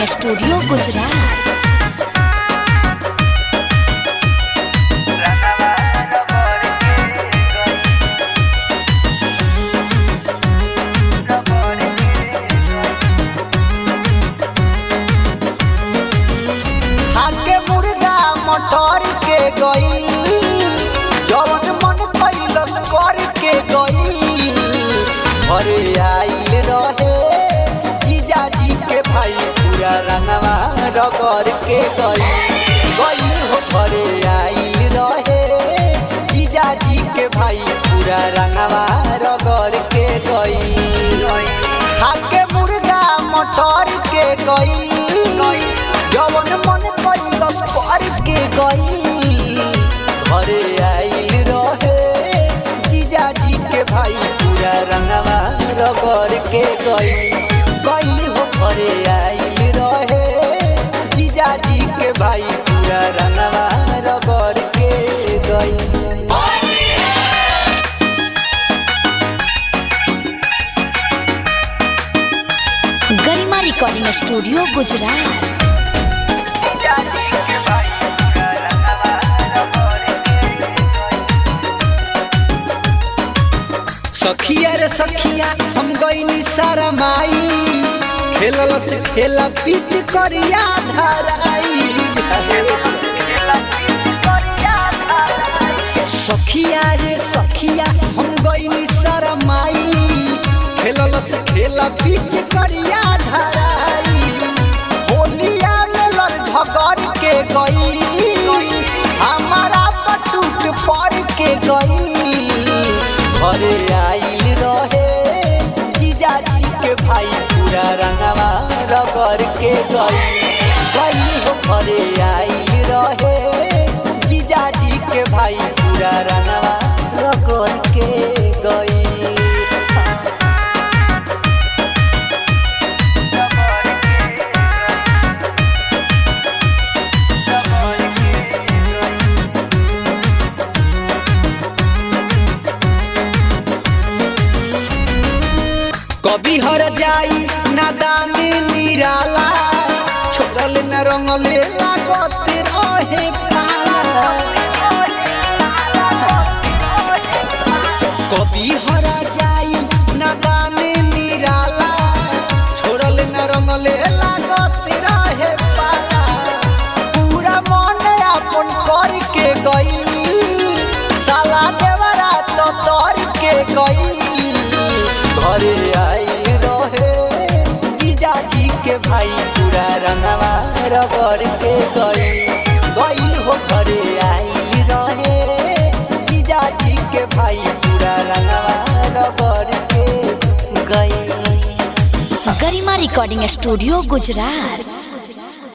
Recording studio Gujarat. मटर के गई जवन मन कैलस कर के गई घरे आइल रहे जीजाजी के भाई पूरा रंगवा रगड़ के गई हो घरे आइल रहे जीजाजी के भाई पूरा रंगवा रगड़ के गई खाके मुर्गा मटर के गई जवन मन कैलस कर के गई घरे आइल रहे जीजाजी के भाई पूरा रंगवा रगड़ के गई हो घरे आइल रहे जीजाजी के भाई पूरा रंगवा रगड़ के गई। गरिमा रिकॉर्डिंग स्टूडियो गुजरात। सखिया रे सखिया हम गईनी सारा माई खेलल से खेला पिच करिया धराई सखिया रे सखिया हम गईनी सारा माई खेलल से खेला पिच करिया धराई होलिया में लड़ झगड़ के गई हमारा पटूट पड़ के गई घरे आइल रहे जीजाजी के भाई पूरा रंगवा रगड़ के गई हो घरे आइल रहे जीजाजी के भाई पूरा रंगवा रगड़ के गई। कभी हर जाई नादान निराला छोड़ल न रंगले लागत रहे पाला कभी हर जाई नादान निराला छोड़ल न रंगले लागत रहे पाला पूरा मन अपन कर के गई साला देवरा तो तर के गई घरे आइल रहे जीजाजी के भाई पूरा रंगवा रगड़ के गई हो घरे आइल रहे जीजाजी के भाई पूरा रंगवा रगड़ के गई। गरिमा रिकॉर्डिंग स्टूडियो गुजरात।